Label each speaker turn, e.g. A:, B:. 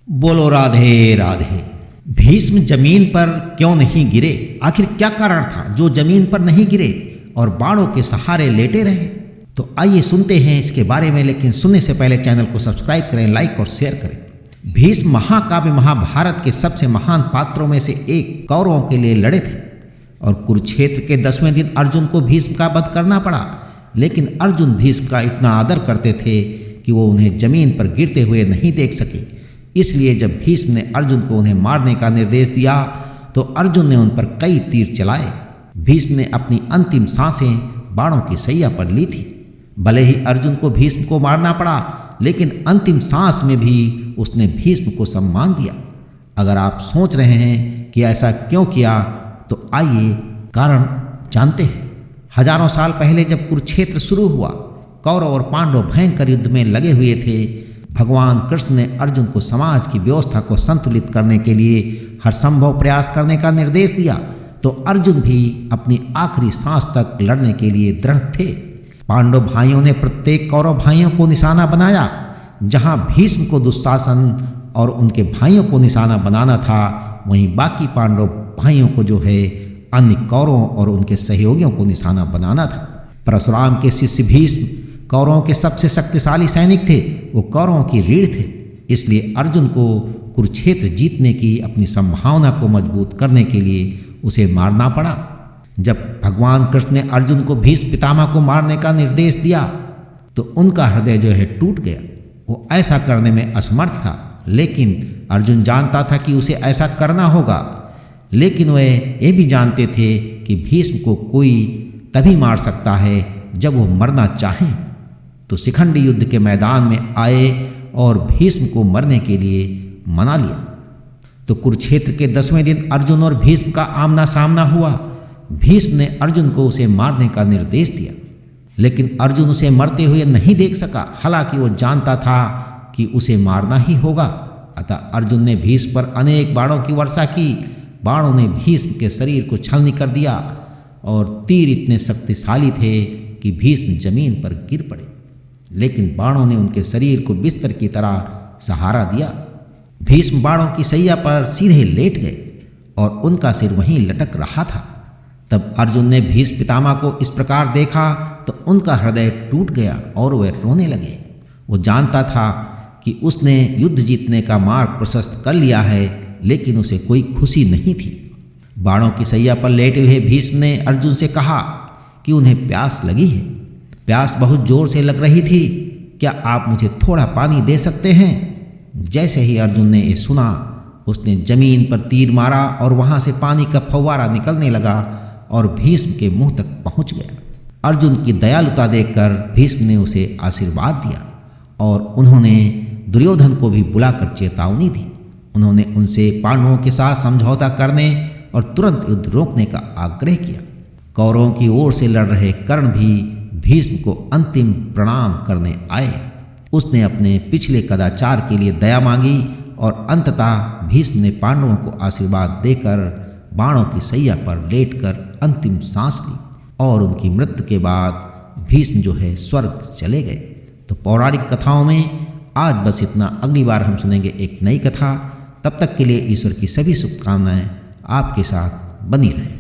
A: बोलो राधे राधे। भीष्म जमीन पर क्यों नहीं गिरे? आखिर क्या कारण था जो जमीन पर नहीं गिरे और बाणों के सहारे लेटे रहे? तो आइए सुनते हैं इसके बारे में, लेकिन सुनने से पहले चैनल को सब्सक्राइब करें, लाइक और शेयर करें। भीष्म महाकाव्य महाभारत के सबसे महान पात्रों में से एक कौरवों के लिए लड़े थे और कुरुक्षेत्र के 10वें दिन अर्जुन को भीष्म का वध करना पड़ा। लेकिन अर्जुन भीष्म का इतना आदर करते थे कि वो उन्हें जमीन पर गिरते हुए नहीं देख सके। इसलिए जब भीष्म ने अर्जुन को उन्हें मारने का निर्देश दिया तो अर्जुन ने उन पर कई तीर चलाए। भीष्म ने अपनी अंतिम सांसें बाणों की सैया पर ली थी। भले ही अर्जुन को भीष्म को मारना पड़ा, लेकिन अंतिम सांस में भी उसने भीष्म को सम्मान दिया। अगर आप सोच रहे हैं कि ऐसा क्यों किया, तो आइए कारण जानते हैं। हजारों साल पहले जब कुरुक्षेत्र शुरू हुआ, कौरव और पांडव भयंकर युद्ध में लगे हुए थे। भगवान कृष्ण ने अर्जुन को समाज की व्यवस्था को संतुलित करने के लिए हर संभव प्रयास करने का निर्देश दिया, तो अर्जुन भी अपनी आखिरी सांस तक लड़ने के लिए दृढ़ थे। पांडव भाइयों ने प्रत्येक कौरव भाइयों को निशाना बनाया। जहां भीष्म को दुशासन और उनके भाइयों को निशाना बनाना था, वहीं बाकी पांडव भाइयों को जो है अन्य कौरवों और उनके सहयोगियों को निशाना बनाना था। परशुराम के शिष्य भीष्म कौरवों के सबसे शक्तिशाली सैनिक थे। वो कौरवों की रीढ़ थे। इसलिए अर्जुन को कुरुक्षेत्र जीतने की अपनी संभावना को मजबूत करने के लिए उसे मारना पड़ा। जब भगवान कृष्ण ने अर्जुन को भीष्म पितामह को मारने का निर्देश दिया तो उनका हृदय जो है टूट गया। वो ऐसा करने में असमर्थ था, लेकिन अर्जुन जानता था कि उसे ऐसा करना होगा। लेकिन वे ये भी जानते थे कि भीष्म को कोई तभी मार सकता है जब वो मरना चाहे। तो शिखंडी युद्ध के मैदान में आए और भीष्म को मरने के लिए मना लिया। तो कुरुक्षेत्र के 10वें दिन अर्जुन और भीष्म का आमना सामना हुआ। भीष्म ने अर्जुन को उसे मारने का निर्देश दिया, लेकिन अर्जुन उसे मरते हुए नहीं देख सका। हालांकि वो जानता था कि उसे मारना ही होगा। अतः अर्जुन ने भीष्म पर अनेक बाणों की वर्षा की। बाणों ने भीष्म के शरीर को छलनी कर दिया और तीर इतने शक्तिशाली थे कि भीष्म जमीन पर गिर पड़े। लेकिन बाणों ने उनके शरीर को बिस्तर की तरह सहारा दिया। भीष्म बाणों की सैया पर सीधे लेट गए और उनका सिर वहीं लटक रहा था। तब अर्जुन ने भीष्म पितामह को इस प्रकार देखा तो उनका हृदय टूट गया और वे रोने लगे। वो जानता था कि उसने युद्ध जीतने का मार्ग प्रशस्त कर लिया है, लेकिन उसे कोई खुशी नहीं थी। बाणों की सैया पर लेटे हुए भीष्म ने अर्जुन से कहा कि उन्हें प्यास लगी है। प्यास बहुत जोर से लग रही थी। क्या आप मुझे थोड़ा पानी दे सकते हैं? जैसे ही अर्जुन ने ये सुना, उसने जमीन पर तीर मारा और वहां से पानी का फव्वारा निकलने लगा और भीष्म के मुंह तक पहुंच गया। अर्जुन की दयालुता देखकर भीष्म ने उसे आशीर्वाद दिया और उन्होंने दुर्योधन को भी बुलाकर चेतावनी दी। उन्होंने उनसे पांडवों के साथ समझौता करने और तुरंत युद्ध रोकने का आग्रह किया। कौरवों की ओर से लड़ रहे कर्ण भी भीष्म को अंतिम प्रणाम करने आए। उसने अपने पिछले कदाचार के लिए दया मांगी और अंततः भीष्म ने पांडवों को आशीर्वाद देकर बाणों की सैया पर लेटकर अंतिम सांस ली और उनकी मृत्यु के बाद भीष्म जो है स्वर्ग चले गए। तो पौराणिक कथाओं में आज बस इतना। अगली बार हम सुनेंगे एक नई कथा। तब तक के लिए ईश्वर की सभी शुभकामनाएं आपके साथ बनी रहें।